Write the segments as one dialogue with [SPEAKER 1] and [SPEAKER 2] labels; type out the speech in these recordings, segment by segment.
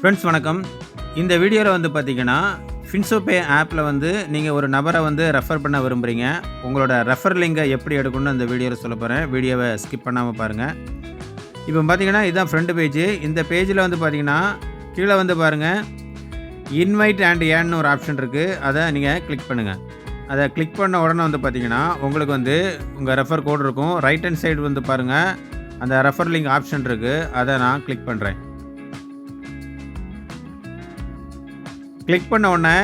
[SPEAKER 1] Friends வணக்கம். இந்த வீடியோவில் வந்து பார்த்தீங்கன்னா, ஃபின்சோபே ஆப்பில் வந்து நீங்கள் ஒரு நபரை வந்து ரெஃபர் பண்ண விரும்புகிறீங்க. உங்களோட ரெஃபர் லிங்கை எப்படி எடுக்கணும்னு இந்த வீடியோவில் சொல்லப் போகிறேன். வீடியோவை ஸ்கிப் பண்ணாமல் பாருங்கள். இப்போ பார்த்தீங்கன்னா இதுதான் ஃப்ரண்ட் பேஜ். இந்த பேஜில் வந்து பார்த்தீங்கன்னா கீழே வந்து பாருங்கள், இன்வைட் அண்ட் ஏர்ன்னு ஒரு ஆப்ஷன் இருக்குது. அதை நீங்கள் கிளிக் பண்ணுங்கள். அதை கிளிக் பண்ண உடனே வந்து பார்த்தீங்கன்னா உங்களுக்கு வந்து உங்கள் ரெஃபர் கோட் இருக்கும். ரைட் ஹேண்ட் சைடு வந்து பாருங்கள், அந்த ரெஃபர் லிங்க் ஆப்ஷன் இருக்குது. அதை நான் கிளிக் பண்ணுறேன். கிளிக் பண்ண உடனே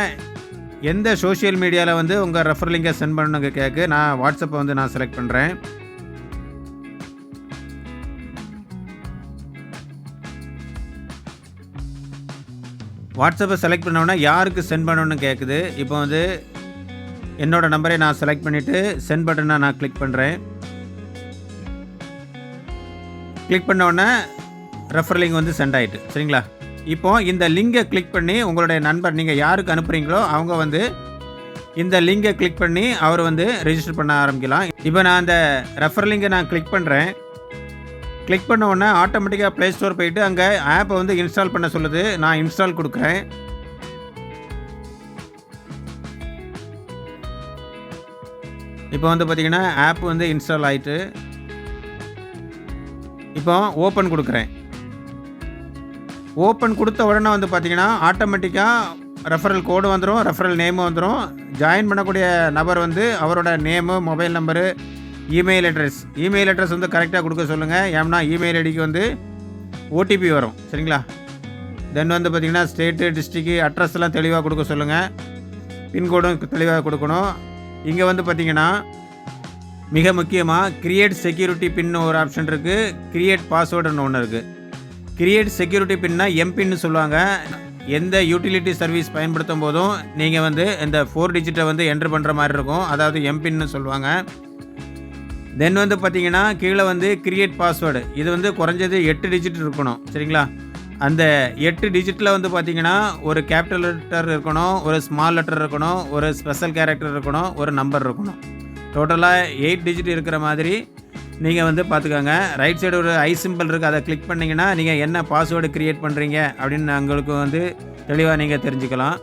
[SPEAKER 1] எந்த சோஷியல் மீடியாவில் வந்து உங்கள் ரெஃபர் லிங்கை சென்ட் பண்ணணுங்க கேட்கு. நான் வாட்ஸ்அப்பை வந்து நான் செலக்ட் பண்ணுறேன். வாட்ஸ்அப்பை செலக்ட் பண்ண உடனே யாருக்கு சென்ட் பண்ணணும்னு கேட்குது. இப்போ வந்து என்னோடய நம்பரை நான் செலக்ட் பண்ணிவிட்டு சென்ட் பட்டனை நான் கிளிக் பண்ணுறேன். கிளிக் பண்ண உடனே ரெஃபர் லிங்க் வந்து சென்ட் ஆகிட்டு. சரிங்களா? இப்போது இந்த லிங்கை கிளிக் பண்ணி உங்களுடைய நண்பர் நீங்கள் யாருக்கு அனுப்புகிறீங்களோ அவங்க வந்து இந்த லிங்கை கிளிக் பண்ணி அவர் வந்து ரெஜிஸ்டர் பண்ண ஆரம்பிக்கலாம். இப்போ நான் அந்த ரெஃபர் லிங்கை நான் கிளிக் பண்ணுறேன். கிளிக் பண்ண உடனே ஆட்டோமேட்டிக்காக ப்ளே ஸ்டோர் போயிட்டு அங்கே ஆப்பை வந்து இன்ஸ்டால் பண்ண சொல்லுது. நான் இன்ஸ்டால் கொடுக்குறேன். இப்போ வந்து பார்த்திங்கன்னா ஆப் வந்து இன்ஸ்டால் ஆகிட்டு இப்போ ஓப்பன் கொடுக்குறேன். ஓப்பன் கொடுத்த உடனே வந்து பார்த்திங்கன்னா ஆட்டோமேட்டிக்காக ரெஃபரல் கோடு வந்துடும், ரெஃபரல் நேமு வந்துடும். ஜாயின் பண்ணக்கூடிய நபர் வந்து அவரோட name, mobile number, email address வந்து கரெக்டாக கொடுக்க சொல்லுங்கள். ஏன்னா இமெயில் ஐடிக்கு வந்து ஓடிபி வரும். சரிங்களா? தென் வந்து பார்த்திங்கன்னா ஸ்டேட்டு, டிஸ்ட்ரிக்டு, அட்ரஸ்லாம் தெளிவாக கொடுக்க சொல்லுங்கள். பின்கோடும் தெளிவாக கொடுக்கணும். இங்கே வந்து பார்த்திங்கன்னா மிக முக்கியமாக கிரியேட் செக்யூரிட்டி பின்னு ஒரு ஆப்ஷன் இருக்குது, கிரியேட் பாஸ்வேர்டுன்னு ஒன்று இருக்குது. கிரியேட் செக்யூரிட்டி பின்னா எம்பின்னு சொல்லுவாங்க. எந்த யூட்டிலிட்டி சர்வீஸ் பயன்படுத்தும் போதும் நீங்கள் வந்து இந்த 4 டிஜிட்டை வந்து என்ட்ரு பண்ணுற மாதிரி இருக்கும். அதாவது எம்பின்னு சொல்லுவாங்க. தென் வந்து பார்த்திங்கன்னா கீழே வந்து கிரியேட் பாஸ்வேர்டு, இது வந்து குறைஞ்சது 8 டிஜிட் இருக்கணும். சரிங்களா? அந்த 8 டிஜிட்டில் வந்து பார்த்திங்கன்னா ஒரு கேபிட்டல் லெட்டர் இருக்கணும், ஒரு ஸ்மால் லெட்டர் இருக்கணும், ஒரு ஸ்பெஷல் கேரக்டர் இருக்கணும், ஒரு நம்பர் இருக்கணும். டோட்டலாக 8 டிஜிட் இருக்கிற மாதிரி நீங்கள் வந்து பார்த்துக்கோங்க. ரைட் சைடு ஒரு ஐ சிம்பிள் இருக்குது. அதை கிளிக் பண்ணிங்கன்னா நீங்கள் என்ன பாஸ்வேர்டு க்ரியேட் பண்ணுறீங்க அப்படின்னு உங்களுக்கு வந்து தெளிவாக நீங்கள் தெரிஞ்சுக்கலாம்.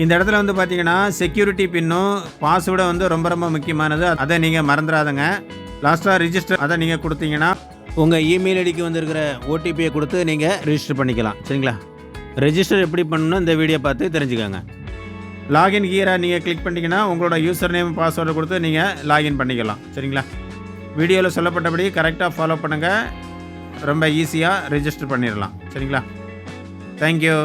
[SPEAKER 1] இந்த இடத்துல வந்து பார்த்தீங்கன்னா செக்யூரிட்டி பின்னும் பாஸ்வேர்டும் வந்து ரொம்ப ரொம்ப முக்கியமானது. அதை நீங்கள் மறந்துடாதங்க. லாஸ்ட்டாக ரிஜிஸ்டர் அதை நீங்கள் கொடுத்தீங்கன்னா உங்கள் இமெயில் ஐடிக்கு வந்துருக்கிற ஓடிபியை கொடுத்து நீங்கள் ரிஜிஸ்டர் பண்ணிக்கலாம். சரிங்களா? ரெஜிஸ்டர் எப்படி பண்ணணும்னு இந்த வீடியோ பார்த்து தெரிஞ்சுக்கோங்க. லாகின் கீரை நீங்கள் கிளிக் பண்ணிங்கன்னா உங்களோட யூசர் நேம், பாஸ்வேர்டை கொடுத்து நீங்கள் லாகின் பண்ணிக்கலாம். சரிங்களா? வீடியோவில் சொல்லப்பட்டபடி கரெக்டாக ஃபாலோ பண்ணுங்கள். ரொம்ப ஈஸியாக ரெஜிஸ்டர் பண்ணிடலாம். சரிங்களா? தேங்க்யூ.